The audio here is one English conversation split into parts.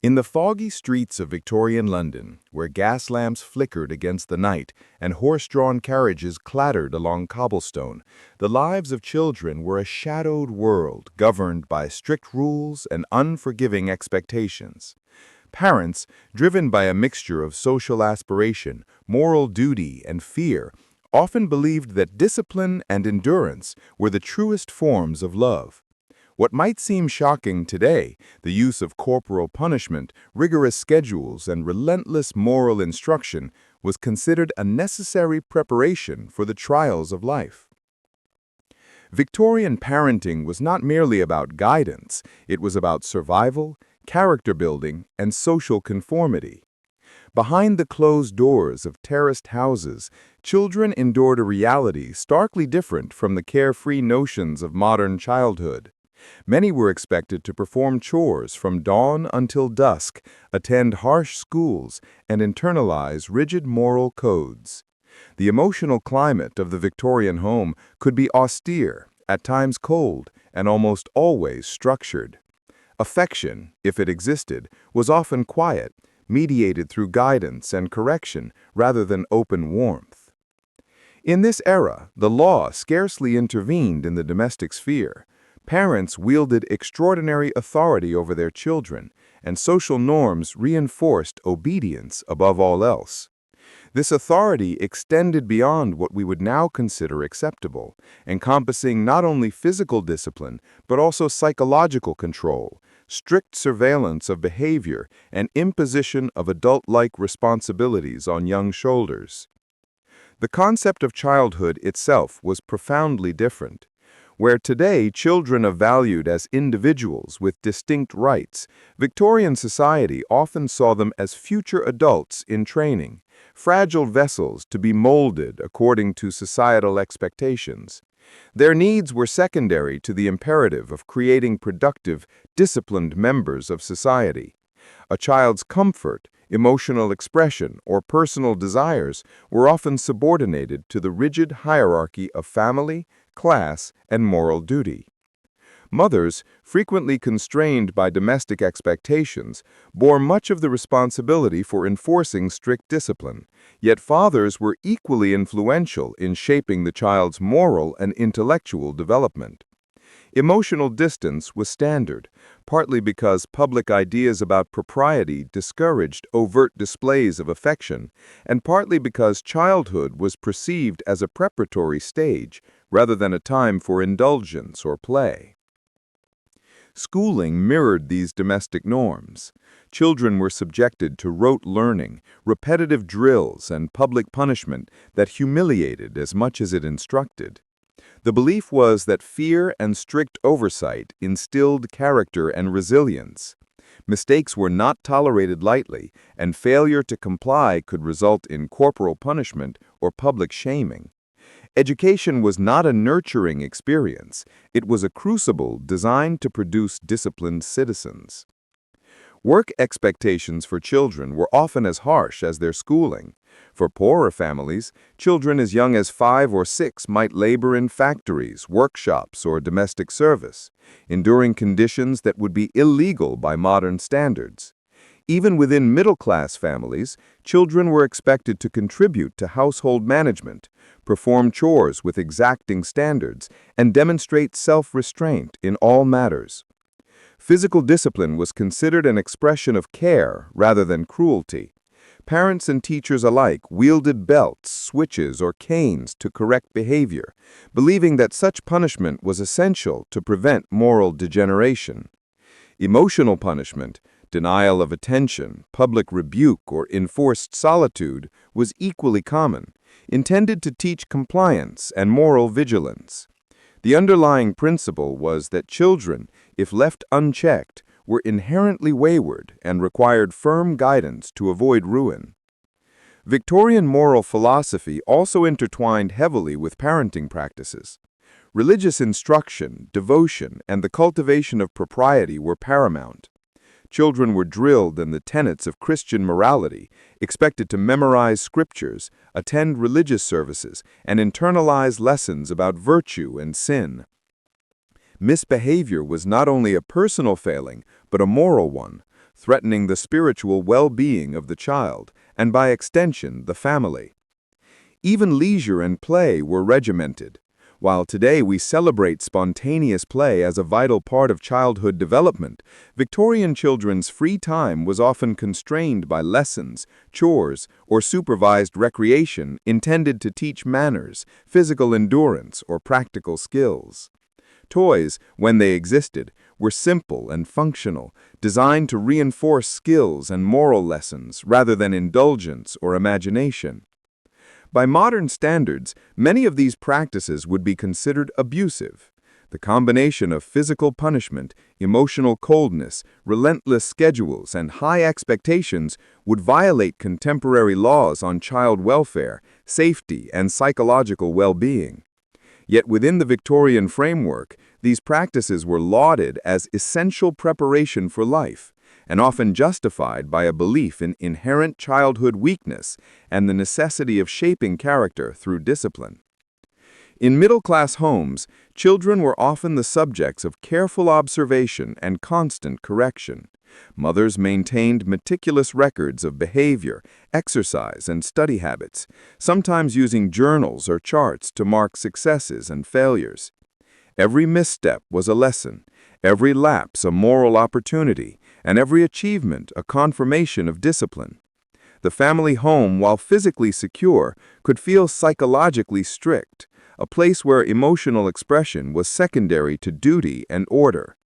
In the foggy streets of Victorian London, where gas lamps flickered against the night and horse-drawn carriages clattered along cobblestone, the lives of children were a shadowed world governed by strict rules and unforgiving expectations. Parents, driven by a mixture of social aspiration, moral duty, and fear, often believed that discipline and endurance were the truest forms of love. What might seem shocking today, the use of corporal punishment, rigorous schedules, and relentless moral instruction, was considered a necessary preparation for the trials of life. Victorian parenting was not merely about guidance, it was about survival, character building, and social conformity. Behind the closed doors of terraced houses, children endured a reality starkly different from the carefree notions of modern childhood. Many were expected to perform chores from dawn until dusk, attend harsh schools, and internalize rigid moral codes. The emotional climate of the Victorian home could be austere, at times cold, and almost always structured. Affection, if it existed, was often quiet, mediated through guidance and correction rather than open warmth. In this era, the law scarcely intervened in the domestic sphere. Parents wielded extraordinary authority over their children, and social norms reinforced obedience above all else. This authority extended beyond what we would now consider acceptable, encompassing not only physical discipline, but also psychological control, strict surveillance of behavior, and imposition of adult-like responsibilities on young shoulders. The concept of childhood itself was profoundly different. Where today children are valued as individuals with distinct rights, Victorian society often saw them as future adults in training, fragile vessels to be molded according to societal expectations. Their needs were secondary to the imperative of creating productive, disciplined members of society. A child's comfort, emotional expression, or personal desires were often subordinated to the rigid hierarchy of family, class, and moral duty. Mothers, frequently constrained by domestic expectations, bore much of the responsibility for enforcing strict discipline, yet fathers were equally influential in shaping the child's moral and intellectual development. Emotional distance was standard, partly because public ideas about propriety discouraged overt displays of affection, and partly because childhood was perceived as a preparatory stage rather than a time for indulgence or play. Schooling mirrored these domestic norms. Children were subjected to rote learning, repetitive drills, and public punishment that humiliated as much as it instructed. The belief was that fear and strict oversight instilled character and resilience. Mistakes were not tolerated lightly, and failure to comply could result in corporal punishment or public shaming. Education was not a nurturing experience. It was a crucible designed to produce disciplined citizens. Work expectations for children were often as harsh as their schooling. For poorer families, children as young as 5 or 6 might labor in factories, workshops, or domestic service, enduring conditions that would be illegal by modern standards. Even within middle-class families, children were expected to contribute to household management, perform chores with exacting standards, and demonstrate self-restraint in all matters. Physical discipline was considered an expression of care rather than cruelty. Parents and teachers alike wielded belts, switches, or canes to correct behavior, believing that such punishment was essential to prevent moral degeneration. Emotional punishment, denial of attention, public rebuke, or enforced solitude was equally common, intended to teach compliance and moral vigilance. The underlying principle was that children, if left unchecked, were inherently wayward and required firm guidance to avoid ruin. Victorian moral philosophy also intertwined heavily with parenting practices. Religious instruction, devotion, and the cultivation of propriety were paramount. Children were drilled in the tenets of Christian morality, expected to memorize scriptures, attend religious services, and internalize lessons about virtue and sin. Misbehavior was not only a personal failing, but a moral one. threatening the spiritual well-being of the child, and by extension, the family. Even leisure and play were regimented. While today we celebrate spontaneous play as a vital part of childhood development, Victorian children's free time was often constrained by lessons, chores, or supervised recreation intended to teach manners, physical endurance, or practical skills. Toys, when they existed, were simple and functional, designed to reinforce skills and moral lessons rather than indulgence or imagination. By modern standards, many of these practices would be considered abusive. The combination of physical punishment, emotional coldness, relentless schedules, and high expectations would violate contemporary laws on child welfare, safety, and psychological well-being. Yet within the Victorian framework, these practices were lauded as essential preparation for life, and often justified by a belief in inherent childhood weakness and the necessity of shaping character through discipline. In middle-class homes, children were often the subjects of careful observation and constant correction. Mothers maintained meticulous records of behavior, exercise, and study habits, sometimes using journals or charts to mark successes and failures. Every misstep was a lesson, every lapse a moral opportunity, and every achievement a confirmation of discipline. The family home, while physically secure, could feel psychologically strict, a place where emotional expression was secondary to duty and order.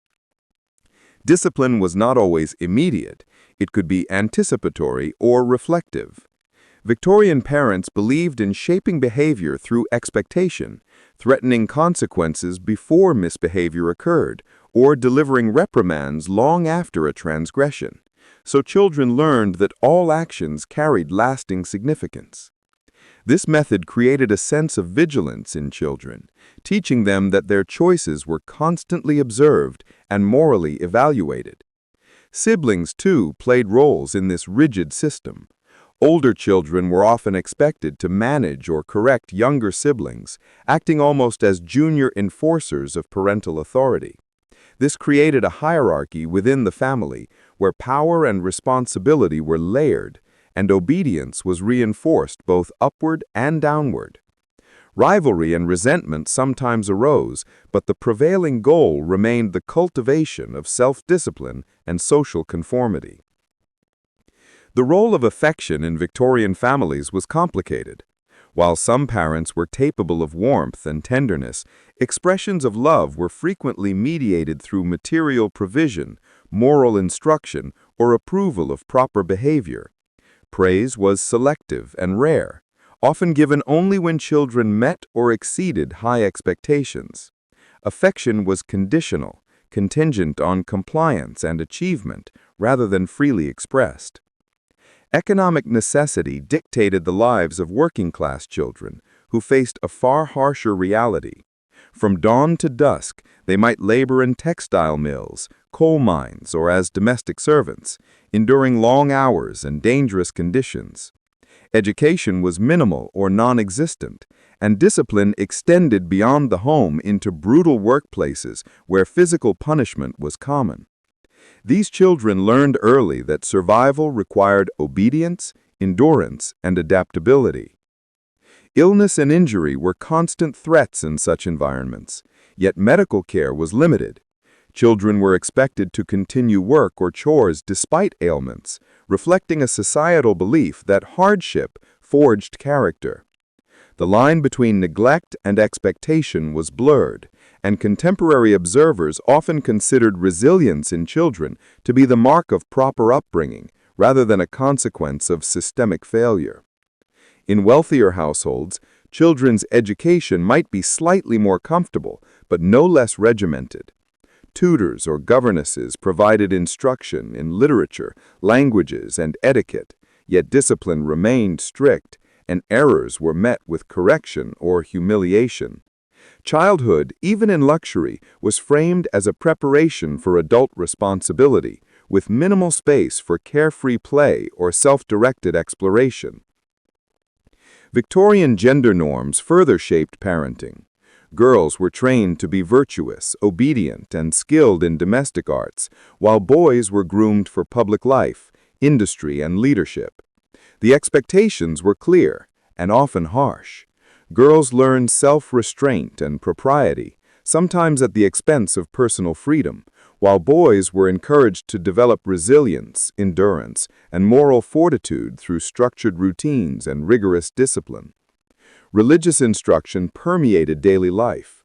Discipline was not always immediate. It could be anticipatory or reflective. Victorian parents believed in shaping behavior through expectation, threatening consequences before misbehavior occurred, or delivering reprimands long after a transgression. So children learned that all actions carried lasting significance. This method created a sense of vigilance in children, teaching them that their choices were constantly observed and morally evaluated. Siblings, too, played roles in this rigid system. Older children were often expected to manage or correct younger siblings, acting almost as junior enforcers of parental authority. This created a hierarchy within the family where power and responsibility were layered, and obedience was reinforced both upward and downward. Rivalry and resentment sometimes arose, but the prevailing goal remained the cultivation of self-discipline and social conformity. The role of affection in Victorian families was complicated. While some parents were capable of warmth and tenderness, expressions of love were frequently mediated through material provision, moral instruction, or approval of proper behavior. Praise was selective and rare, often given only when children met or exceeded high expectations. Affection was conditional, contingent on compliance and achievement, rather than freely expressed. Economic necessity dictated the lives of working-class children, who faced a far harsher reality. From dawn to dusk, they might labor in textile mills, coal mines, or as domestic servants, enduring long hours and dangerous conditions. Education was minimal or non-existent, and discipline extended beyond the home into brutal workplaces where physical punishment was common. These children learned early that survival required obedience, endurance, and adaptability. Illness and injury were constant threats in such environments, yet medical care was limited. Children were expected to continue work or chores despite ailments, reflecting a societal belief that hardship forged character. The line between neglect and expectation was blurred, and contemporary observers often considered resilience in children to be the mark of proper upbringing, rather than a consequence of systemic failure. In wealthier households, children's education might be slightly more comfortable, but no less regimented. Tutors or governesses provided instruction in literature, languages, and etiquette, yet discipline remained strict, and errors were met with correction or humiliation. Childhood, even in luxury, was framed as a preparation for adult responsibility, with minimal space for carefree play or self-directed exploration. Victorian gender norms further shaped parenting. Girls were trained to be virtuous, obedient, and skilled in domestic arts, while boys were groomed for public life, industry, and leadership. The expectations were clear and often harsh. Girls learned self-restraint and propriety, sometimes at the expense of personal freedom, while boys were encouraged to develop resilience, endurance, and moral fortitude through structured routines and rigorous discipline. Religious instruction permeated daily life.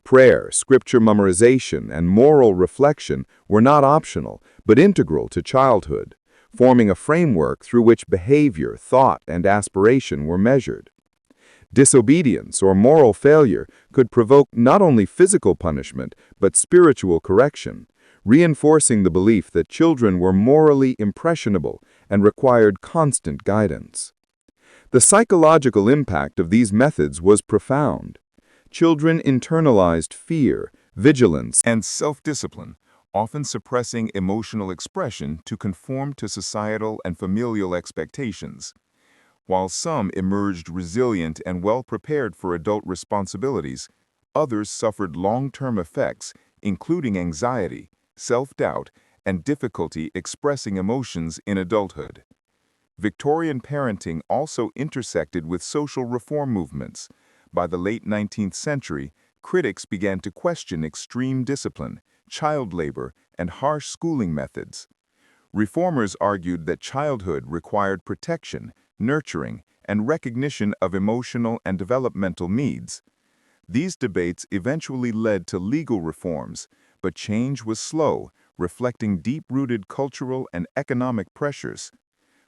Prayer, scripture memorization, and moral reflection were not optional, but integral to childhood, forming a framework through which behavior, thought, and aspiration were measured. Disobedience or moral failure could provoke not only physical punishment, but spiritual correction, reinforcing the belief that children were morally impressionable and required constant guidance. The psychological impact of these methods was profound. Children internalized fear, vigilance, and self-discipline, often suppressing emotional expression to conform to societal and familial expectations. While some emerged resilient and well-prepared for adult responsibilities, others suffered long-term effects, including anxiety, self-doubt, and difficulty expressing emotions in adulthood. Victorian parenting also intersected with social reform movements. By the late 19th century, critics began to question extreme discipline, child labor, and harsh schooling methods. Reformers argued that childhood required protection, nurturing, and recognition of emotional and developmental needs. These debates eventually led to legal reforms, but change was slow, reflecting deep-rooted cultural and economic pressures.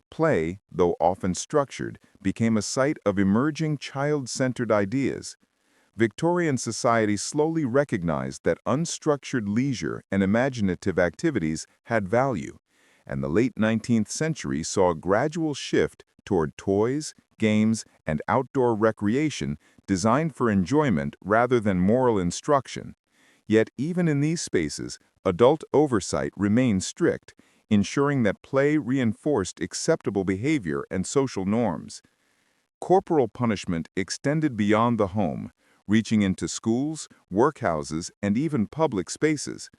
Play, though often structured, became a site of emerging child-centered ideas. Victorian society slowly recognized that unstructured leisure and imaginative activities had value, and the late 19th century saw a gradual shift toward toys, games, and outdoor recreation designed for enjoyment rather than moral instruction. Yet even in these spaces, adult oversight remained strict, ensuring that play reinforced acceptable behavior and social norms. Corporal punishment extended beyond the home, reaching into schools, workhouses, and even public spaces.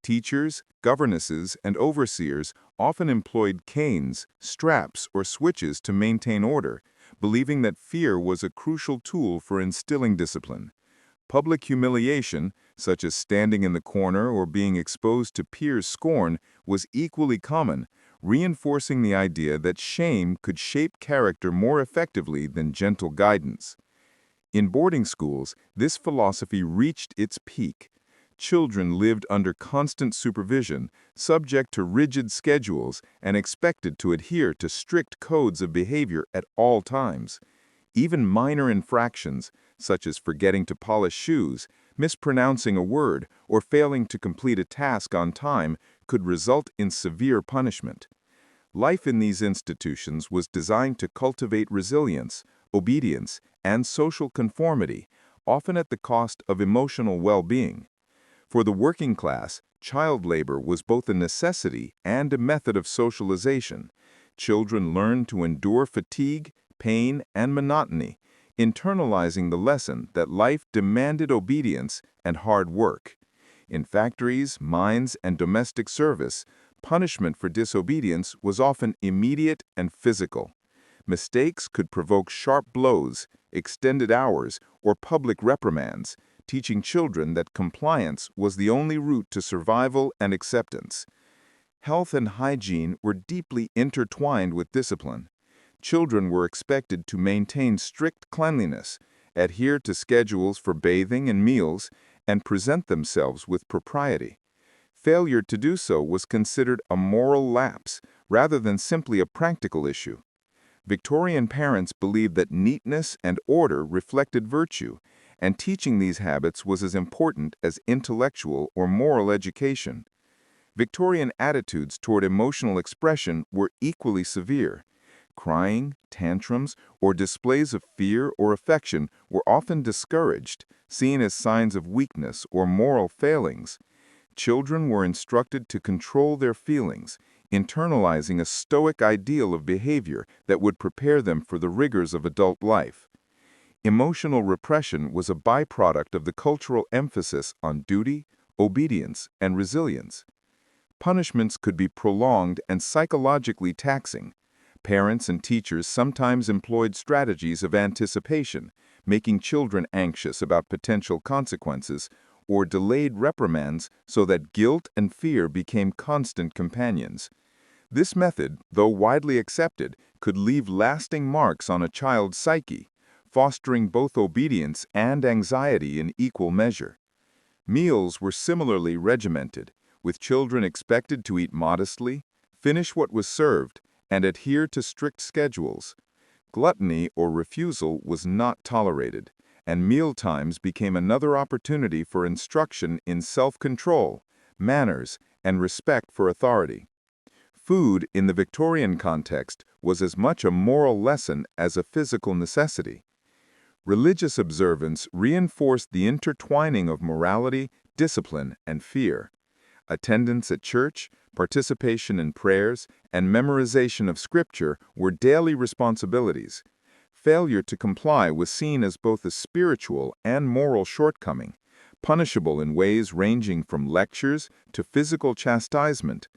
Teachers, governesses, and overseers often employed canes, straps, or switches to maintain order, believing that fear was a crucial tool for instilling discipline. Public humiliation, such as standing in the corner or being exposed to peers' scorn, was equally common, reinforcing the idea that shame could shape character more effectively than gentle guidance. In boarding schools, this philosophy reached its peak. Children lived under constant supervision, subject to rigid schedules, and expected to adhere to strict codes of behavior at all times. Even minor infractions, such as forgetting to polish shoes, mispronouncing a word, or failing to complete a task on time, could result in severe punishment. Life in these institutions was designed to cultivate resilience, obedience, and social conformity, often at the cost of emotional well-being. For the working class, child labor was both a necessity and a method of socialization. Children learned to endure fatigue, pain, and monotony, internalizing the lesson that life demanded obedience and hard work. In factories, mines, and domestic service, punishment for disobedience was often immediate and physical. Mistakes could provoke sharp blows, extended hours, or public reprimands, teaching children that compliance was the only route to survival and acceptance. Health and hygiene were deeply intertwined with discipline. Children were expected to maintain strict cleanliness, adhere to schedules for bathing and meals, and present themselves with propriety. Failure to do so was considered a moral lapse rather than simply a practical issue. Victorian parents believed that neatness and order reflected virtue, and teaching these habits was as important as intellectual or moral education. Victorian attitudes toward emotional expression were equally severe. Crying, tantrums, or displays of fear or affection were often discouraged, seen as signs of weakness or moral failings. Children were instructed to control their feelings, internalizing a stoic ideal of behavior that would prepare them for the rigors of adult life. Emotional repression was a byproduct of the cultural emphasis on duty, obedience, and resilience. Punishments could be prolonged and psychologically taxing. Parents and teachers sometimes employed strategies of anticipation, making children anxious about potential consequences, or delayed reprimands so that guilt and fear became constant companions. This method, though widely accepted, could leave lasting marks on a child's psyche, fostering both obedience and anxiety in equal measure. Meals were similarly regimented, with children expected to eat modestly, finish what was served, and adhere to strict schedules. Gluttony or refusal was not tolerated, and meal times became another opportunity for instruction in self-control, manners, and respect for authority. Food, in the Victorian context, was as much a moral lesson as a physical necessity. Religious observance reinforced the intertwining of morality, discipline, and fear. Attendance at church, participation in prayers, and memorization of scripture were daily responsibilities. Failure to comply was seen as both a spiritual and moral shortcoming, punishable in ways ranging from lectures to physical chastisement.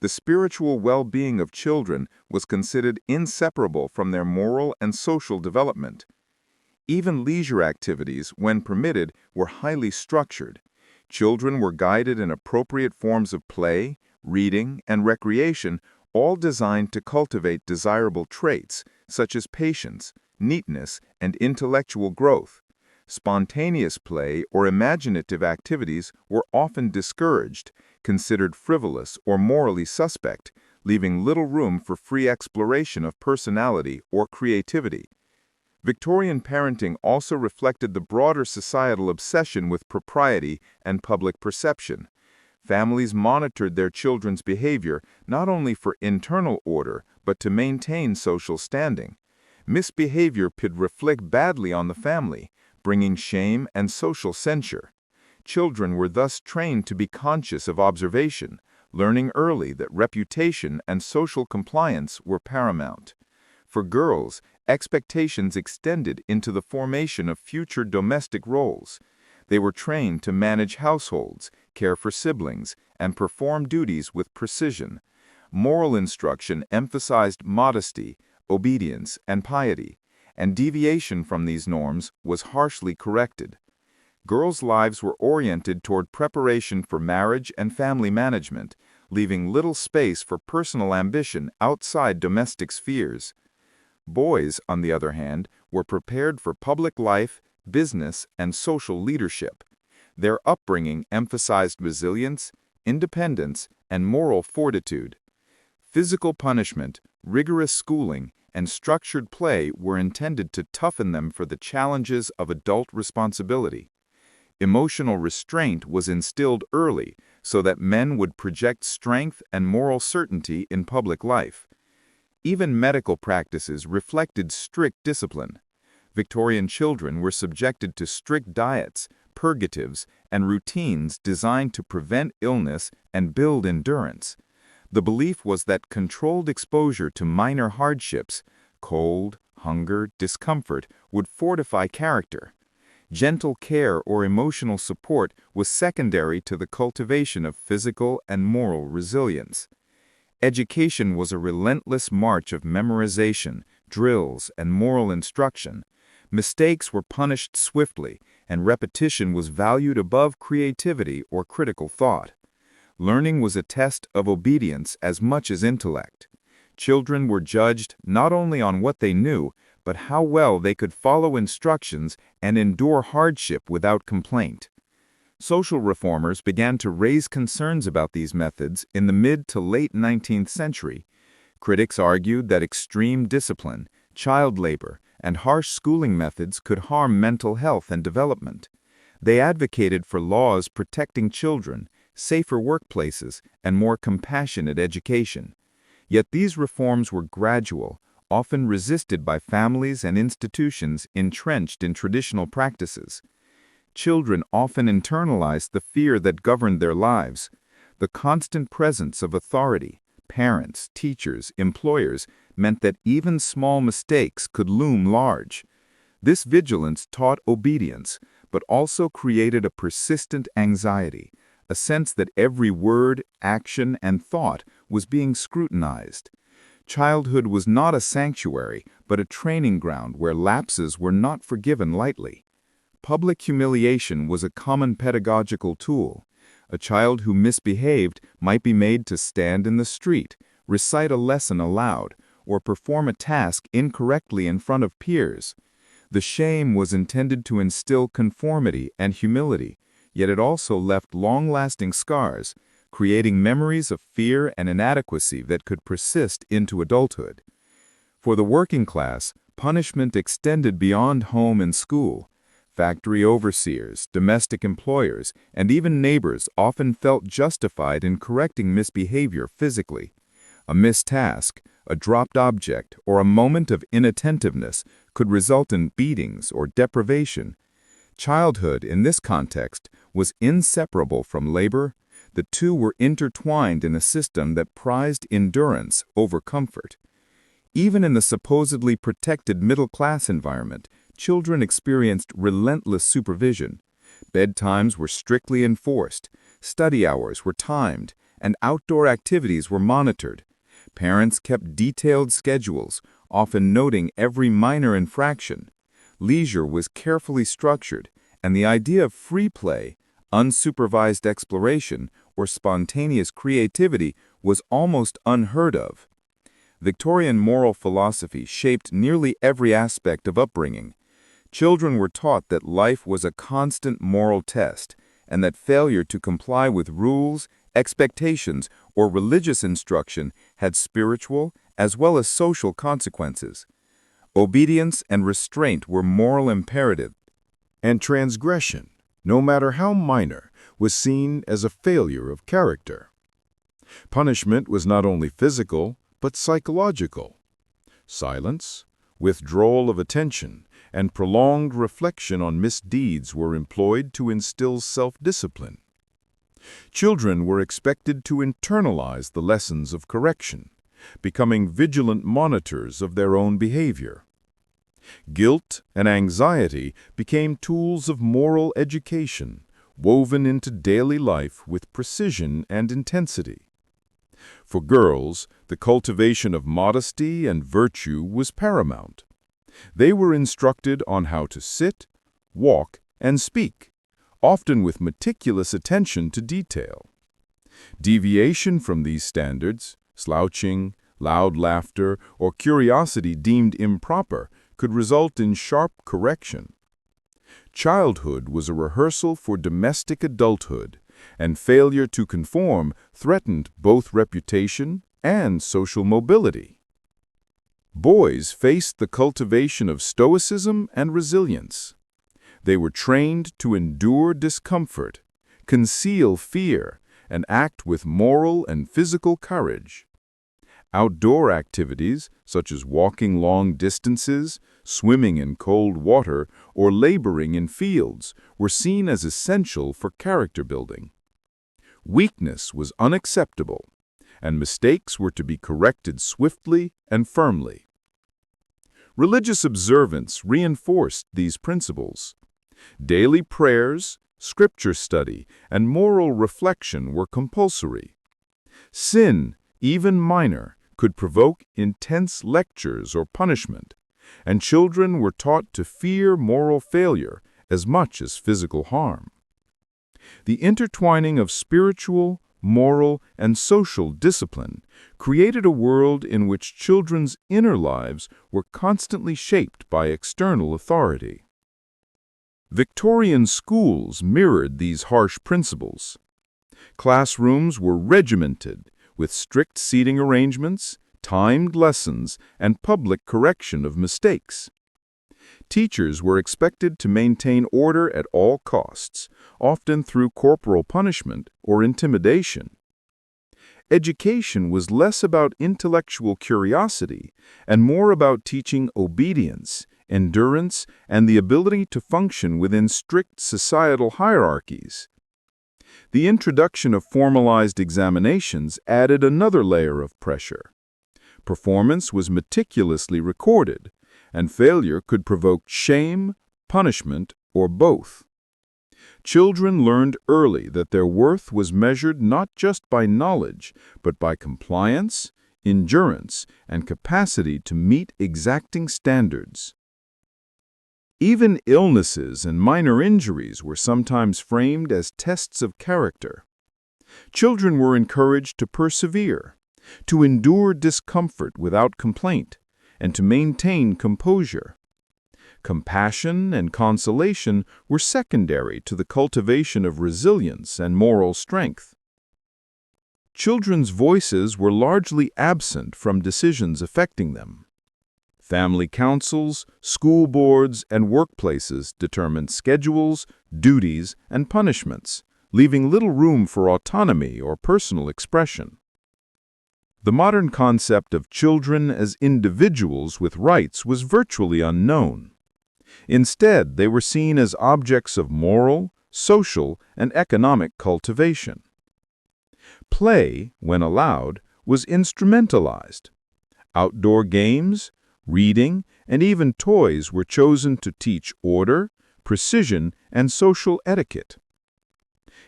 The spiritual well-being of children was considered inseparable from their moral and social development. Even leisure activities, when permitted, were highly structured. Children were guided in appropriate forms of play, reading, and recreation, all designed to cultivate desirable traits, such as patience, neatness, and intellectual growth. Spontaneous play or imaginative activities were often discouraged, considered frivolous or morally suspect, leaving little room for free exploration of personality or creativity. Victorian parenting also reflected the broader societal obsession with propriety and public perception. Families monitored their children's behavior not only for internal order, but to maintain social standing. Misbehavior could reflect badly on the family, bringing shame and social censure. Children were thus trained to be conscious of observation, learning early that reputation and social compliance were paramount. For girls, expectations extended into the formation of future domestic roles. They were trained to manage households, care for siblings, and perform duties with precision. Moral instruction emphasized modesty, obedience, and piety, and deviation from these norms was harshly corrected. Girls' lives were oriented toward preparation for marriage and family management, leaving little space for personal ambition outside domestic spheres. Boys, on the other hand, were prepared for public life, business, and social leadership. Their upbringing emphasized resilience, independence, and moral fortitude. Physical punishment, rigorous schooling, and structured play were intended to toughen them for the challenges of adult responsibility. Emotional restraint was instilled early so that men would project strength and moral certainty in public life. Even medical practices reflected strict discipline. Victorian children were subjected to strict diets, purgatives, and routines designed to prevent illness and build endurance. The belief was that controlled exposure to minor hardships, cold, hunger, discomfort, would fortify character. Gentle care or emotional support was secondary to the cultivation of physical and moral resilience. Education was a relentless march of memorization, drills, and moral instruction. Mistakes were punished swiftly, and repetition was valued above creativity or critical thought. Learning was a test of obedience as much as intellect. Children were judged not only on what they knew, but how well they could follow instructions and endure hardship without complaint. Social reformers began to raise concerns about these methods in the mid to late 19th century. Critics argued that extreme discipline, child labor, and harsh schooling methods could harm mental health and development. They advocated for laws protecting children, safer workplaces, and more compassionate education. Yet these reforms were gradual, often resisted by families and institutions entrenched in traditional practices. Children often internalized the fear that governed their lives. The constant presence of authority, parents, teachers, employers, meant that even small mistakes could loom large. This vigilance taught obedience, but also created a persistent anxiety, a sense that every word, action, and thought was being scrutinized. Childhood was not a sanctuary, but a training ground where lapses were not forgiven lightly. Public humiliation was a common pedagogical tool. A child who misbehaved might be made to stand in the street, recite a lesson aloud, or perform a task incorrectly in front of peers. The shame was intended to instill conformity and humility, yet it also left long-lasting scars, creating memories of fear and inadequacy that could persist into adulthood. For the working class, punishment extended beyond home and school. Factory overseers, domestic employers, and even neighbors often felt justified in correcting misbehavior physically. A missed task, a dropped object, or a moment of inattentiveness could result in beatings or deprivation. Childhood, in this context, was inseparable from labor. The two were intertwined in a system that prized endurance over comfort. Even in the supposedly protected middle-class environment, children experienced relentless supervision. Bedtimes were strictly enforced, study hours were timed, and outdoor activities were monitored. Parents kept detailed schedules, often noting every minor infraction. Leisure was carefully structured, and the idea of free play, unsupervised exploration, or spontaneous creativity was almost unheard of. Victorian moral philosophy shaped nearly every aspect of upbringing. Children were taught that life was a constant moral test, and that failure to comply with rules, expectations, or religious instruction had spiritual as well as social consequences. Obedience and restraint were moral imperatives, And transgression, no matter how minor, was seen as a failure of character. Punishment was not only physical, but psychological. Silence, withdrawal of attention, and prolonged reflection on misdeeds were employed to instill self-discipline. Children were expected to internalize the lessons of correction, becoming vigilant monitors of their own behavior. Guilt and anxiety became tools of moral education, woven into daily life with precision and intensity. For girls, the cultivation of modesty and virtue was paramount. They were instructed on how to sit, walk, and speak, often with meticulous attention to detail. Deviation from these standards, slouching, loud laughter, or curiosity deemed improper, could result in sharp correction. Childhood was a rehearsal for domestic adulthood, and failure to conform threatened both reputation and social mobility. Boys faced the cultivation of stoicism and resilience. They were trained to endure discomfort, conceal fear, and act with moral and physical courage. Outdoor activities, such as walking long distances, swimming in cold water, or laboring in fields, were seen as essential for character building. Weakness was unacceptable, and mistakes were to be corrected swiftly and firmly. Religious observance reinforced these principles. Daily prayers, scripture study, and moral reflection were compulsory. Sin, even minor, could provoke intense lectures or punishment, and children were taught to fear moral failure as much as physical harm. The intertwining of spiritual, moral, and social discipline created a world in which children's inner lives were constantly shaped by external authority. Victorian schools mirrored these harsh principles. Classrooms were regimented, with strict seating arrangements, timed lessons, and public correction of mistakes. Teachers were expected to maintain order at all costs, often through corporal punishment or intimidation. Education was less about intellectual curiosity and more about teaching obedience, endurance, and the ability to function within strict societal hierarchies. The introduction of formalized examinations added another layer of pressure. Performance was meticulously recorded, and failure could provoke shame, punishment, or both. Children learned early that their worth was measured not just by knowledge, but by compliance, endurance, and capacity to meet exacting standards. Even illnesses and minor injuries were sometimes framed as tests of character. Children were encouraged to persevere, to endure discomfort without complaint, and to maintain composure. Compassion and consolation were secondary to the cultivation of resilience and moral strength. Children's voices were largely absent from decisions affecting them. Family councils, school boards, and workplaces determined schedules, duties, and punishments, leaving little room for autonomy or personal expression. The modern concept of children as individuals with rights was virtually unknown. Instead, they were seen as objects of moral, social, and economic cultivation. Play, when allowed, was instrumentalized. Outdoor games, reading, and even toys were chosen to teach order, precision, and social etiquette.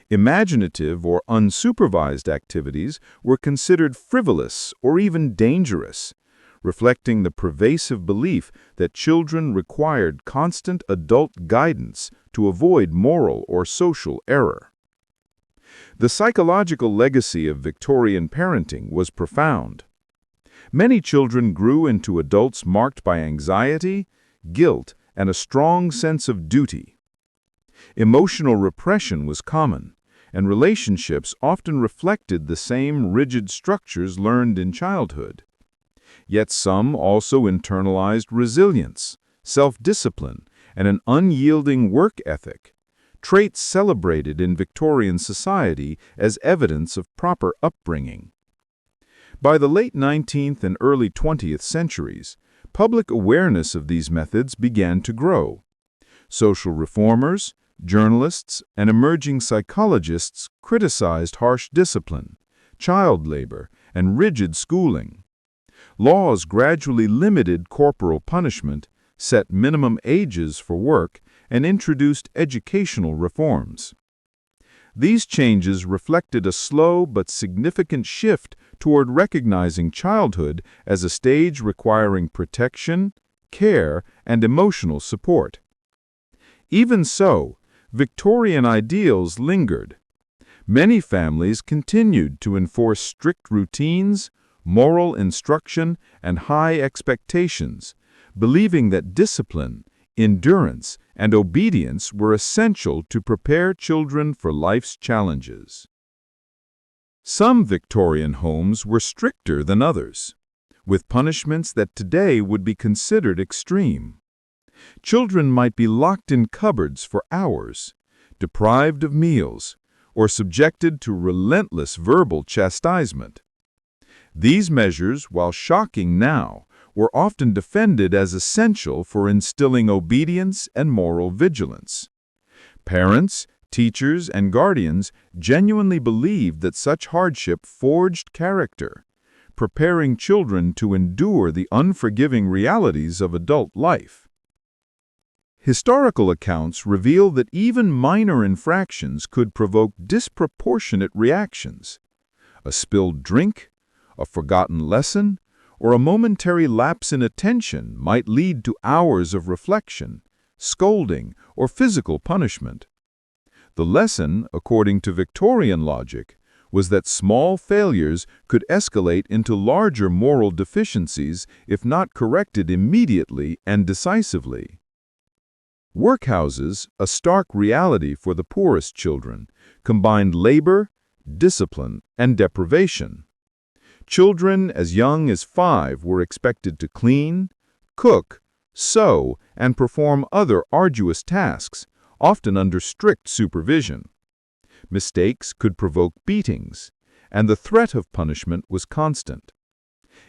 Imaginative or unsupervised activities were considered frivolous or even dangerous, reflecting the pervasive belief that children required constant adult guidance to avoid moral or social error. The psychological legacy of Victorian parenting was profound. Many children grew into adults marked by anxiety, guilt, and a strong sense of duty. Emotional repression was common, and relationships often reflected the same rigid structures learned in childhood. Yet some also internalized resilience, self-discipline, and an unyielding work ethic, traits celebrated in Victorian society as evidence of proper upbringing. By the late 19th and early 20th centuries, public awareness of these methods began to grow. Social reformers, journalists, and emerging psychologists criticized harsh discipline, child labor, and rigid schooling. Laws gradually limited corporal punishment, set minimum ages for work, and introduced educational reforms. These changes reflected a slow but significant shift toward recognizing childhood as a stage requiring protection, care, and emotional support. Even so, Victorian ideals lingered. Many families continued to enforce strict routines, moral instruction, and high expectations, believing that discipline, endurance, and obedience were essential to prepare children for life's challenges. Some Victorian homes were stricter than others, with punishments that today would be considered extreme. Children might be locked in cupboards for hours, deprived of meals, or subjected to relentless verbal chastisement. These measures, while shocking now, were often defended as essential for instilling obedience and moral vigilance. Parents, teachers, and guardians genuinely believed that such hardship forged character, preparing children to endure the unforgiving realities of adult life. Historical accounts reveal that even minor infractions could provoke disproportionate reactions. A spilled drink, a forgotten lesson, or a momentary lapse in attention might lead to hours of reflection, scolding, or physical punishment. The lesson, according to Victorian logic, was that small failures could escalate into larger moral deficiencies if not corrected immediately and decisively. Workhouses, a stark reality for the poorest children, combined labor, discipline, and deprivation. Children as young as 5 were expected to clean, cook, sew, and perform other arduous tasks, often under strict supervision. Mistakes could provoke beatings, and the threat of punishment was constant.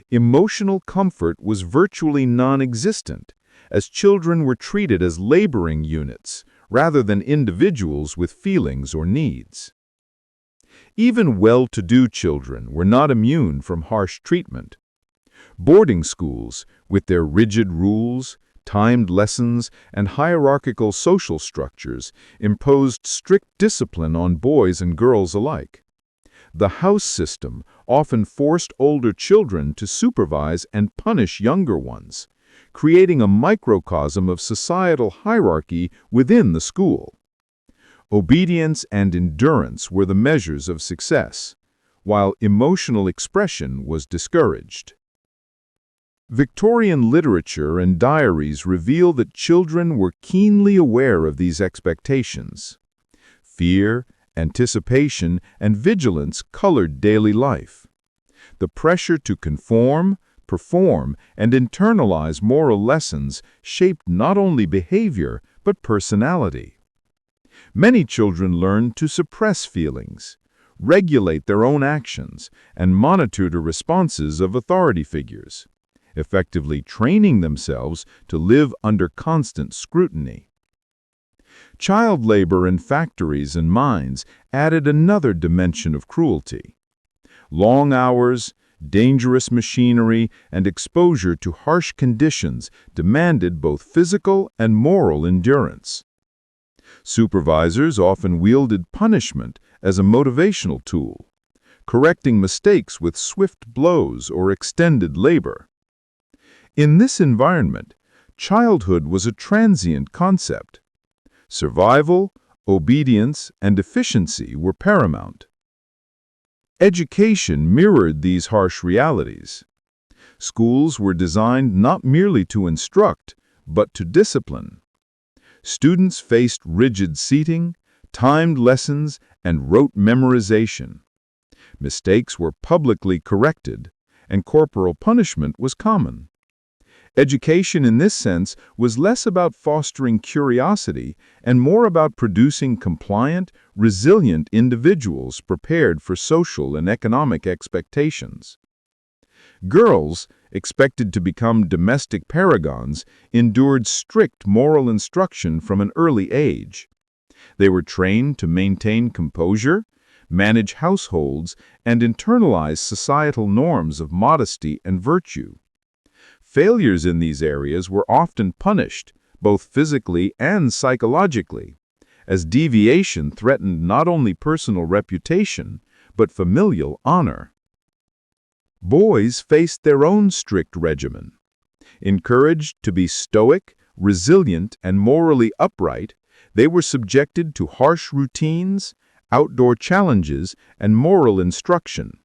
Emotional comfort was virtually non-existent, as children were treated as laboring units rather than individuals with feelings or needs. Even well-to-do children were not immune from harsh treatment. Boarding schools, with their rigid rules, timed lessons, and hierarchical social structures, imposed strict discipline on boys and girls alike. The house system often forced older children to supervise and punish younger ones, creating a microcosm of societal hierarchy within the school. Obedience and endurance were the measures of success, while emotional expression was discouraged. Victorian literature and diaries reveal that children were keenly aware of these expectations. Fear, anticipation, and vigilance colored daily life. The pressure to conform, perform, and internalize moral lessons shaped not only behavior but personality. Many children learned to suppress feelings, regulate their own actions, and monitor the responses of authority figures, effectively training themselves to live under constant scrutiny. Child labor in factories and mines added another dimension of cruelty. Long hours, dangerous machinery, and exposure to harsh conditions demanded both physical and moral endurance. Supervisors often wielded punishment as a motivational tool, correcting mistakes with swift blows or extended labor. In this environment, childhood was a transient concept. Survival, obedience, and efficiency were paramount. Education mirrored these harsh realities. Schools were designed not merely to instruct, but to discipline. Students faced rigid seating, timed lessons, and rote memorization. Mistakes were publicly corrected, and corporal punishment was common. Education in this sense was less about fostering curiosity and more about producing compliant, resilient individuals prepared for social and economic expectations. Girls, expected to become domestic paragons, endured strict moral instruction from an early age. They were trained to maintain composure, manage households, and internalize societal norms of modesty and virtue. Failures in these areas were often punished, both physically and psychologically, as deviation threatened not only personal reputation, but familial honor. Boys faced their own strict regimen. Encouraged to be stoic, resilient, and morally upright, they were subjected to harsh routines, outdoor challenges, and moral instruction.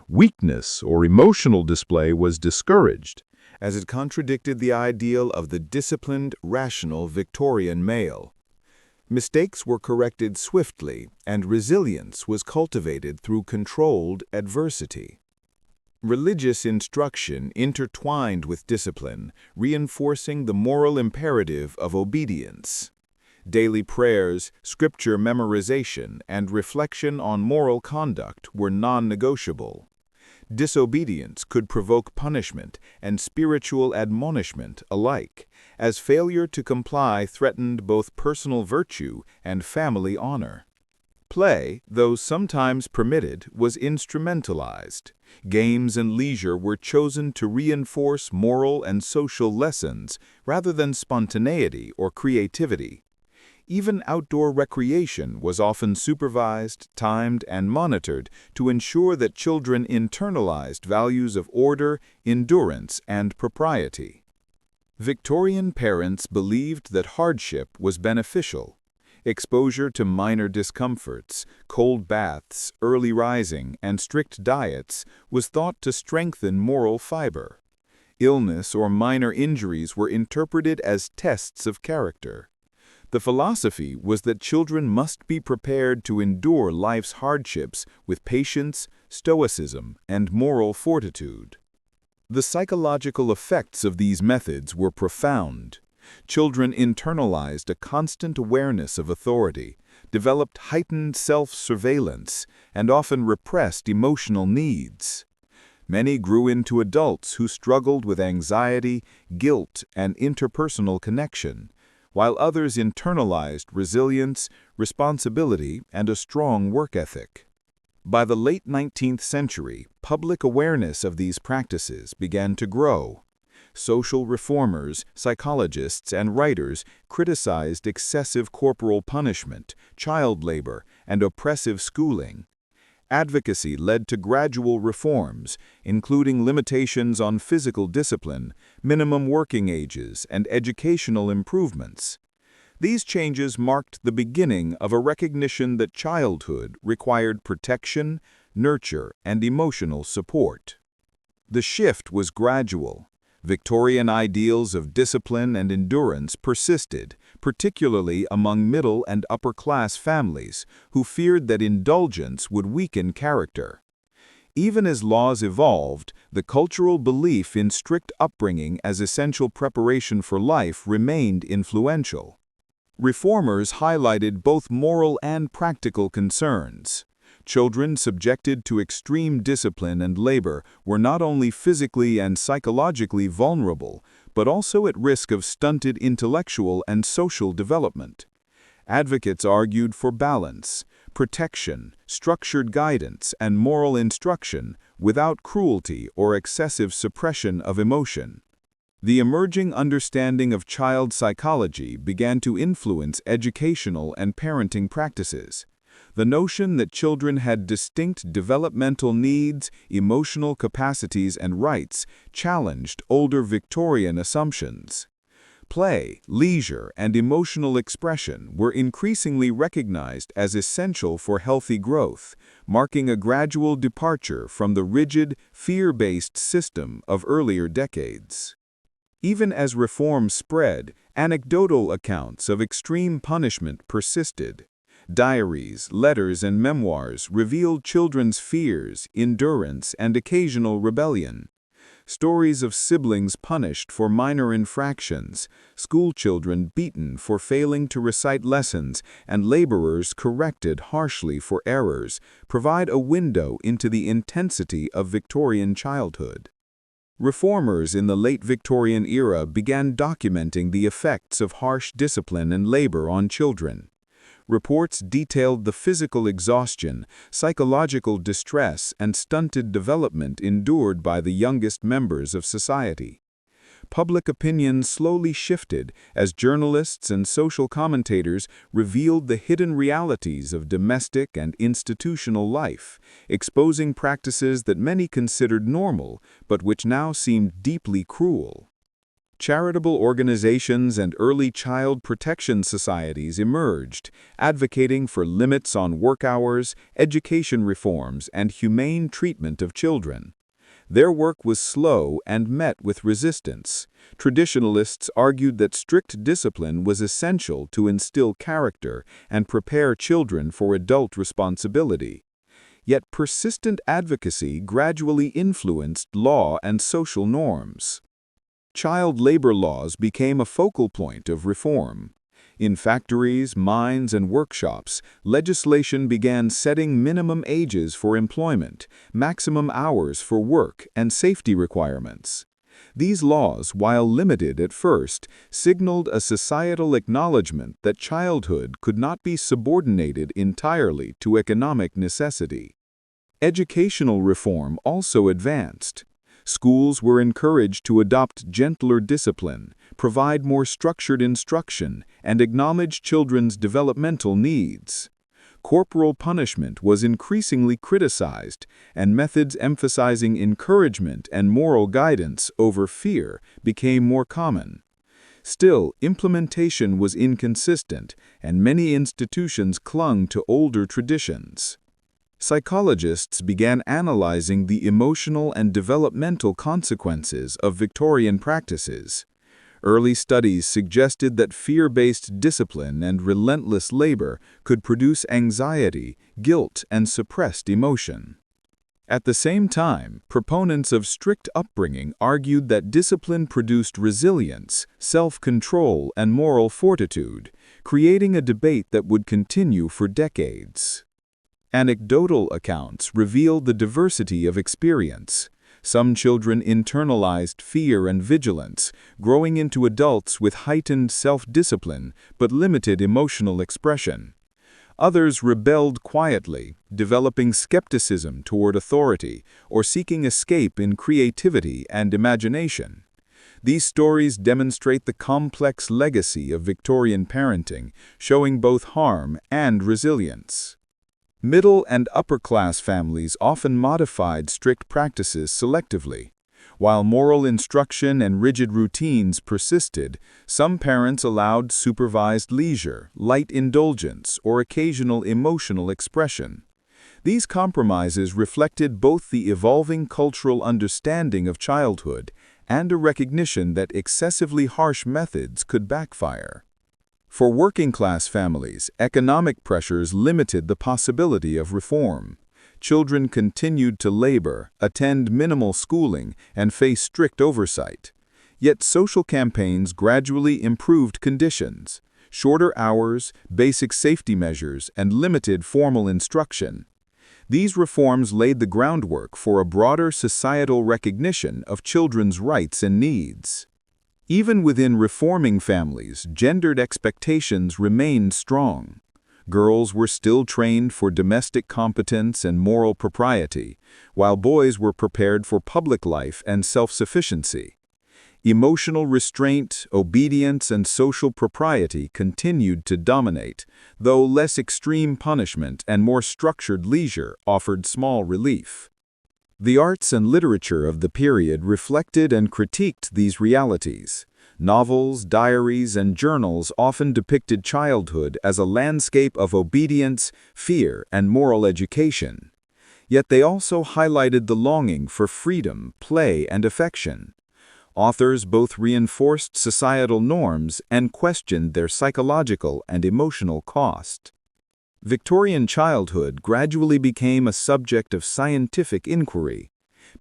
Weakness or emotional display was discouraged, as it contradicted the ideal of the disciplined, rational Victorian male. Mistakes were corrected swiftly, and resilience was cultivated through controlled adversity. Religious instruction intertwined with discipline, reinforcing the moral imperative of obedience. Daily prayers, scripture memorization, and reflection on moral conduct were non-negotiable. Disobedience could provoke punishment and spiritual admonishment alike, as failure to comply threatened both personal virtue and family honor. Play, though sometimes permitted, was instrumentalized. Games and leisure were chosen to reinforce moral and social lessons rather than spontaneity or creativity. Even outdoor recreation was often supervised, timed, and monitored to ensure that children internalized values of order, endurance, and propriety. Victorian parents believed that hardship was beneficial. Exposure to minor discomforts, cold baths, early rising, and strict diets was thought to strengthen moral fiber. Illness or minor injuries were interpreted as tests of character. The philosophy was that children must be prepared to endure life's hardships with patience, stoicism, and moral fortitude. The psychological effects of these methods were profound. Children internalized a constant awareness of authority, developed heightened self-surveillance, and often repressed emotional needs. Many grew into adults who struggled with anxiety, guilt, and interpersonal connection, while others internalized resilience, responsibility, and a strong work ethic. By the late 19th century, public awareness of these practices began to grow. Social reformers, psychologists, and writers criticized excessive corporal punishment, child labor, and oppressive schooling. Advocacy led to gradual reforms, including limitations on physical discipline, minimum working ages, and educational improvements. These changes marked the beginning of a recognition that childhood required protection, nurture, and emotional support. The shift was gradual. Victorian ideals of discipline and endurance persisted, particularly among middle and upper-class families who feared that indulgence would weaken character. Even as laws evolved, the cultural belief in strict upbringing as essential preparation for life remained influential. Reformers highlighted both moral and practical concerns. Children subjected to extreme discipline and labor were not only physically and psychologically vulnerable, but also at risk of stunted intellectual and social development. Advocates argued for balance, protection, structured guidance, and moral instruction without cruelty or excessive suppression of emotion. The emerging understanding of child psychology began to influence educational and parenting practices. The notion that children had distinct developmental needs, emotional capacities, and rights challenged older Victorian assumptions. Play, leisure, and emotional expression were increasingly recognized as essential for healthy growth, marking a gradual departure from the rigid, fear-based system of earlier decades. Even as reform spread, anecdotal accounts of extreme punishment persisted. Diaries, letters, and memoirs revealed children's fears, endurance, and occasional rebellion. Stories of siblings punished for minor infractions, schoolchildren beaten for failing to recite lessons, and laborers corrected harshly for errors provide a window into the intensity of Victorian childhood. Reformers in the late Victorian era began documenting the effects of harsh discipline and labor on children. Reports detailed the physical exhaustion, psychological distress, and stunted development endured by the youngest members of society. Public opinion slowly shifted as journalists and social commentators revealed the hidden realities of domestic and institutional life, exposing practices that many considered normal, but which now seemed deeply cruel. Charitable organizations and early child protection societies emerged, advocating for limits on work hours, education reforms, and humane treatment of children. Their work was slow and met with resistance. Traditionalists argued that strict discipline was essential to instill character and prepare children for adult responsibility. Yet persistent advocacy gradually influenced law and social norms. Child labor laws became a focal point of reform. In factories, mines, and workshops, legislation began setting minimum ages for employment, maximum hours for work, and safety requirements. These laws, while limited at first, signaled a societal acknowledgement that childhood could not be subordinated entirely to economic necessity. Educational reform also advanced. Schools were encouraged to adopt gentler discipline, provide more structured instruction, and acknowledge children's developmental needs. Corporal punishment was increasingly criticized, and methods emphasizing encouragement and moral guidance over fear became more common. Still, implementation was inconsistent, and many institutions clung to older traditions. Psychologists began analyzing the emotional and developmental consequences of Victorian practices. Early studies suggested that fear-based discipline and relentless labor could produce anxiety, guilt, and suppressed emotion. At the same time, proponents of strict upbringing argued that discipline produced resilience, self-control, and moral fortitude, creating a debate that would continue for decades. Anecdotal accounts revealed the diversity of experience. Some children internalized fear and vigilance, growing into adults with heightened self-discipline but limited emotional expression. Others rebelled quietly, developing skepticism toward authority or seeking escape in creativity and imagination. These stories demonstrate the complex legacy of Victorian parenting, showing both harm and resilience. Middle and upper-class families often modified strict practices selectively. While moral instruction and rigid routines persisted, some parents allowed supervised leisure, light indulgence, or occasional emotional expression. These compromises reflected both the evolving cultural understanding of childhood and a recognition that excessively harsh methods could backfire. For working-class families, economic pressures limited the possibility of reform. Children continued to labor, attend minimal schooling, and face strict oversight. Yet social campaigns gradually improved conditions: shorter hours, basic safety measures, and limited formal instruction. These reforms laid the groundwork for a broader societal recognition of children's rights and needs. Even within reforming families, gendered expectations remained strong. Girls were still trained for domestic competence and moral propriety, while boys were prepared for public life and self-sufficiency. Emotional restraint, obedience, and social propriety continued to dominate, though less extreme punishment and more structured leisure offered small relief. The arts and literature of the period reflected and critiqued these realities. Novels, diaries, and journals often depicted childhood as a landscape of obedience, fear, and moral education. Yet they also highlighted the longing for freedom, play, and affection. Authors both reinforced societal norms and questioned their psychological and emotional cost. Victorian childhood gradually became a subject of scientific inquiry.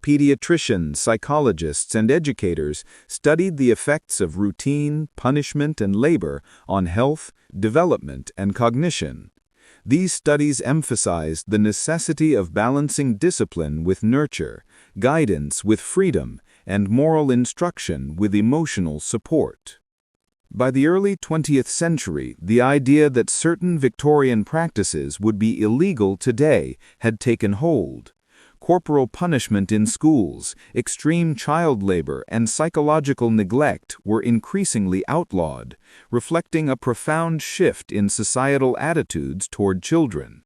Pediatricians, psychologists, and educators studied the effects of routine, punishment, and labor on health, development, and cognition. These studies emphasized the necessity of balancing discipline with nurture, guidance with freedom, and moral instruction with emotional support. By the early 20th century, the idea that certain Victorian practices would be illegal today had taken hold. Corporal punishment in schools, extreme child labor, and psychological neglect were increasingly outlawed, reflecting a profound shift in societal attitudes toward children.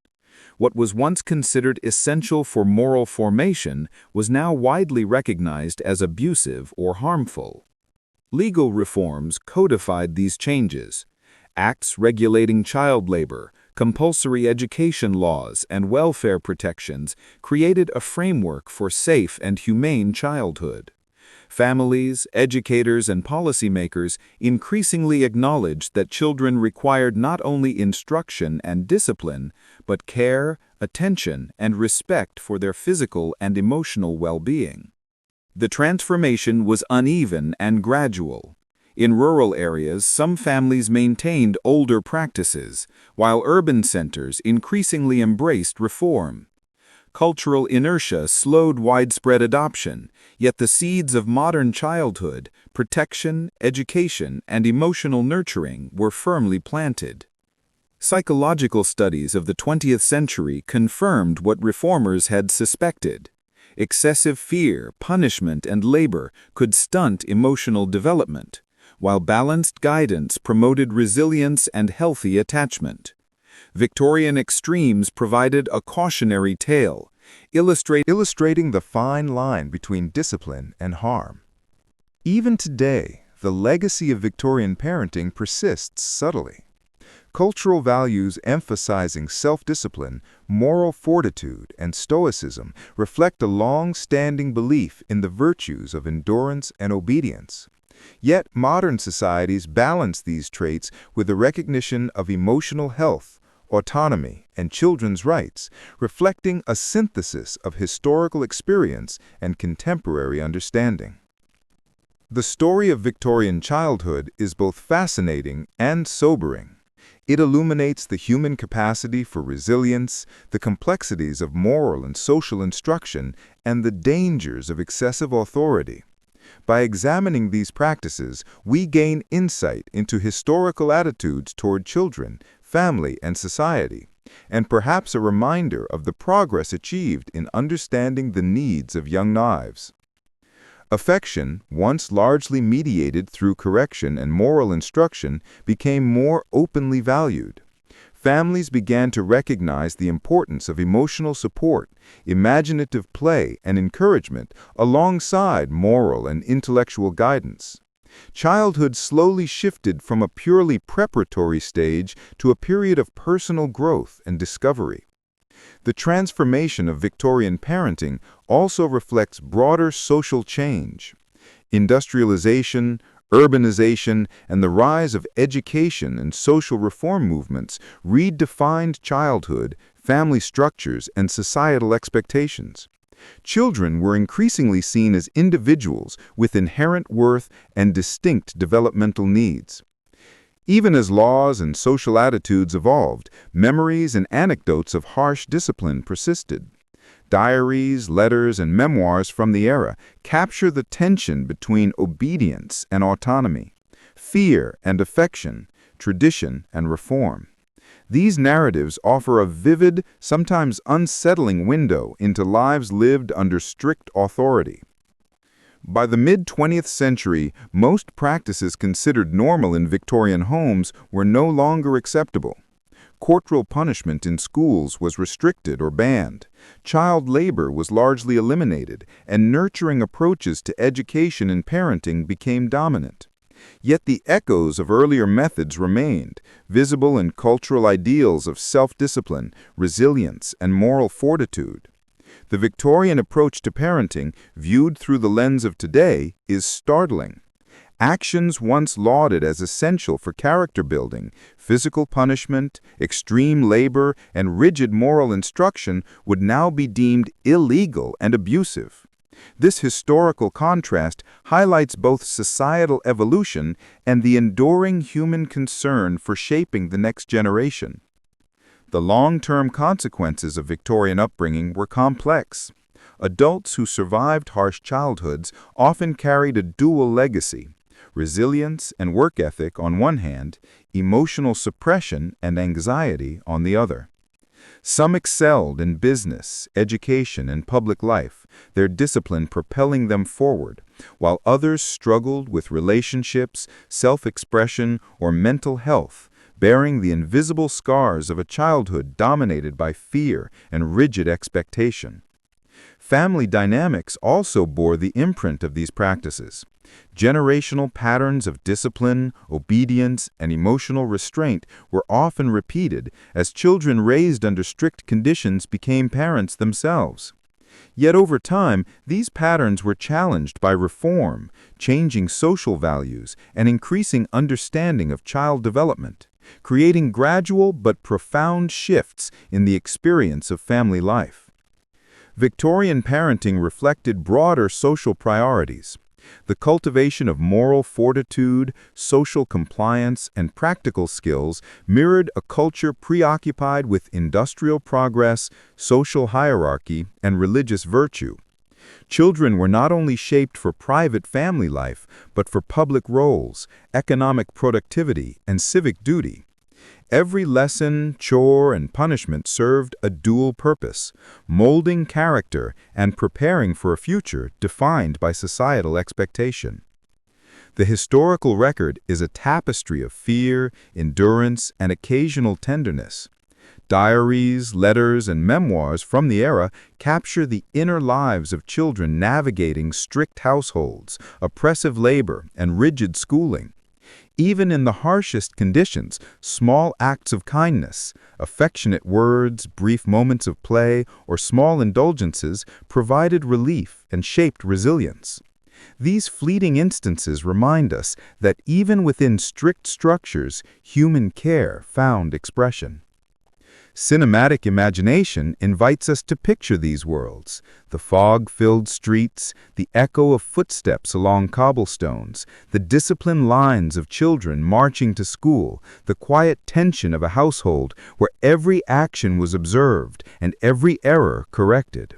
What was once considered essential for moral formation was now widely recognized as abusive or harmful. Legal reforms codified these changes. Acts regulating child labor, compulsory education laws, and welfare protections created a framework for safe and humane childhood. Families, educators, and policymakers increasingly acknowledged that children required not only instruction and discipline, but care, attention, and respect for their physical and emotional well-being. The transformation was uneven and gradual. In rural areas, some families maintained older practices, while urban centers increasingly embraced reform. Cultural inertia slowed widespread adoption, yet the seeds of modern childhood, protection, education, and emotional nurturing were firmly planted. Psychological studies of the 20th century confirmed what reformers had suspected. Excessive fear, punishment, and labor could stunt emotional development, while balanced guidance promoted resilience and healthy attachment. Victorian extremes provided a cautionary tale, illustrating the fine line between discipline and harm. Even today, the legacy of Victorian parenting persists subtly. Cultural values emphasizing self-discipline, moral fortitude, and stoicism reflect a long-standing belief in the virtues of endurance and obedience. Yet modern societies balance these traits with the recognition of emotional health, autonomy, and children's rights, reflecting a synthesis of historical experience and contemporary understanding. The story of Victorian childhood is both fascinating and sobering. It illuminates the human capacity for resilience, the complexities of moral and social instruction, and the dangers of excessive authority. By examining these practices, we gain insight into historical attitudes toward children, family, and society. and perhaps a reminder of the progress achieved in understanding the needs of young lives. Affection, once largely mediated through correction and moral instruction, became more openly valued. Families began to recognize the importance of emotional support, imaginative play, and encouragement alongside moral and intellectual guidance. Childhood slowly shifted from a purely preparatory stage to a period of personal growth and discovery. The transformation of Victorian parenting also reflects broader social change. Industrialization, urbanization, and the rise of education and social reform movements redefined childhood, family structures, and societal expectations. Children were increasingly seen as individuals with inherent worth and distinct developmental needs. Even as laws and social attitudes evolved, memories and anecdotes of harsh discipline persisted. Diaries, letters, and memoirs from the era capture the tension between obedience and autonomy, fear and affection, tradition and reform. These narratives offer a vivid, sometimes unsettling window into lives lived under strict authority. By the mid-20th century, most practices considered normal in Victorian homes were no longer acceptable. Corporal punishment in schools was restricted or banned. Child labor was largely eliminated, and nurturing approaches to education and parenting became dominant. Yet the echoes of earlier methods remained, visible in cultural ideals of self-discipline, resilience, and moral fortitude. The Victorian approach to parenting, viewed through the lens of today, is startling. Actions once lauded as essential for character building, physical punishment, extreme labor, and rigid moral instruction would now be deemed illegal and abusive. This historical contrast highlights both societal evolution and the enduring human concern for shaping the next generation. The long-term consequences of Victorian upbringing were complex. Adults who survived harsh childhoods often carried a dual legacy: resilience and work ethic on one hand, emotional suppression and anxiety on the other. Some excelled in business, education, and public life, their discipline propelling them forward, while others struggled with relationships, self-expression, or mental health, bearing the invisible scars of a childhood dominated by fear and rigid expectation. Family dynamics also bore the imprint of these practices. Generational patterns of discipline, obedience, and emotional restraint were often repeated as children raised under strict conditions became parents themselves. Yet over time, these patterns were challenged by reform, changing social values, and increasing understanding of child development, creating gradual but profound shifts in the experience of family life. Victorian parenting reflected broader social priorities. The cultivation of moral fortitude, social compliance, and practical skills mirrored a culture preoccupied with industrial progress, social hierarchy, and religious virtue. Children were not only shaped for private family life, but for public roles, economic productivity, and civic duty. Every lesson, chore, and punishment served a dual purpose: molding character and preparing for a future defined by societal expectation. The historical record is a tapestry of fear, endurance, and occasional tenderness. Diaries, letters, and memoirs from the era capture the inner lives of children navigating strict households, oppressive labor, and rigid schooling. Even in the harshest conditions, small acts of kindness, affectionate words, brief moments of play, or small indulgences provided relief and shaped resilience. These fleeting instances remind us that even within strict structures, human care found expression. Cinematic imagination invites us to picture these worlds: the fog-filled streets, the echo of footsteps along cobblestones, the disciplined lines of children marching to school, the quiet tension of a household where every action was observed and every error corrected.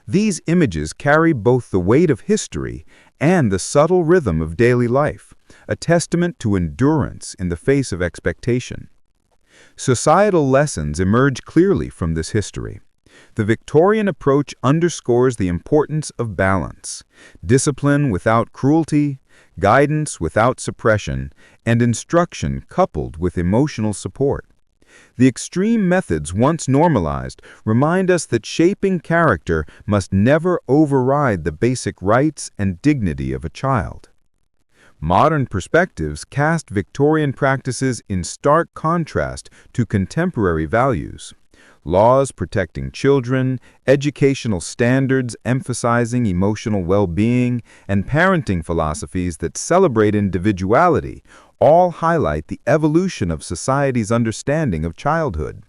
These images carry both the weight of history and the subtle rhythm of daily life, a testament to endurance in the face of expectation. Societal lessons emerge clearly from this history. The Victorian approach underscores the importance of balance, discipline without cruelty, guidance without suppression, and instruction coupled with emotional support. The extreme methods once normalized remind us that shaping character must never override the basic rights and dignity of a child. Modern perspectives cast Victorian practices in stark contrast to contemporary values. Laws protecting children, educational standards emphasizing emotional well-being, and parenting philosophies that celebrate individuality all highlight the evolution of society's understanding of childhood.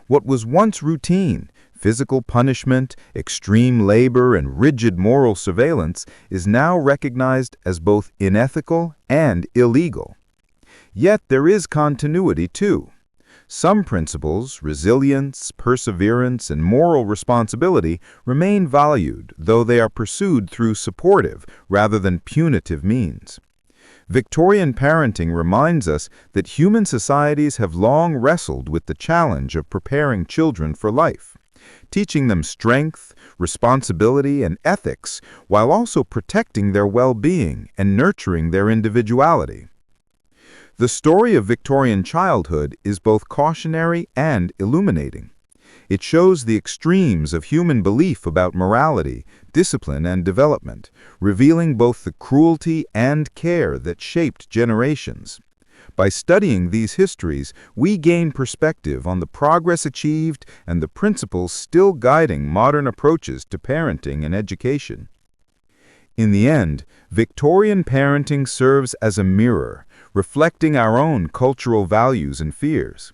What was once routine, physical punishment, extreme labor, and rigid moral surveillance, is now recognized as both unethical and illegal. Yet there is continuity too. Some principles, resilience, perseverance, and moral responsibility remain valued, though they are pursued through supportive rather than punitive means. Victorian parenting reminds us that human societies have long wrestled with the challenge of preparing children for life, teaching them strength, responsibility, and ethics, while also protecting their well-being and nurturing their individuality. The story of Victorian childhood is both cautionary and illuminating. It shows the extremes of human belief about morality, discipline, and development, revealing both the cruelty and care that shaped generations. By studying these histories, we gain perspective on the progress achieved and the principles still guiding modern approaches to parenting and education. In the end, Victorian parenting serves as a mirror, reflecting our own cultural values and fears.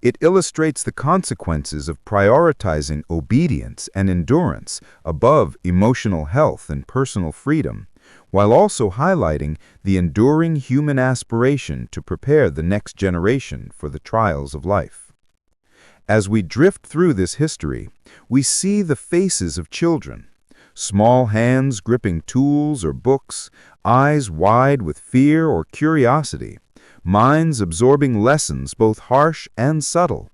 It illustrates the consequences of prioritizing obedience and endurance above emotional health and personal freedom, while also highlighting the enduring human aspiration to prepare the next generation for the trials of life. As we drift through this history, we see the faces of children, small hands gripping tools or books, eyes wide with fear or curiosity, minds absorbing lessons both harsh and subtle.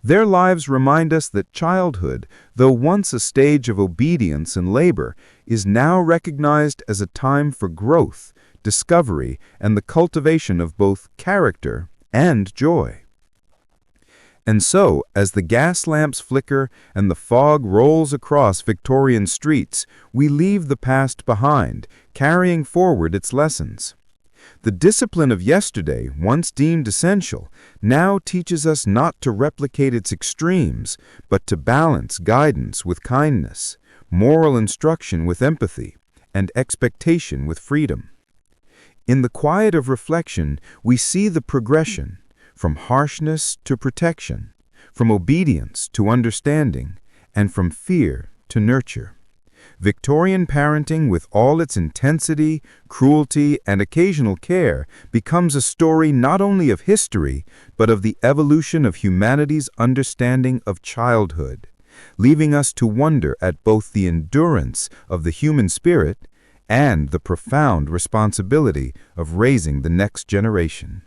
Their lives remind us that childhood, though once a stage of obedience and labor, is now recognized as a time for growth, discovery, and the cultivation of both character and joy. And so, as the gas lamps flicker and the fog rolls across Victorian streets, we leave the past behind, carrying forward its lessons. The discipline of yesterday, once deemed essential, now teaches us not to replicate its extremes, but to balance guidance with kindness, moral instruction with empathy, and expectation with freedom. In the quiet of reflection, we see the progression, from harshness to protection, from obedience to understanding, and from fear to nurture. Victorian parenting, with all its intensity, cruelty, and occasional care, becomes a story not only of history, but of the evolution of humanity's understanding of childhood, leaving us to wonder at both the endurance of the human spirit and the profound responsibility of raising the next generation.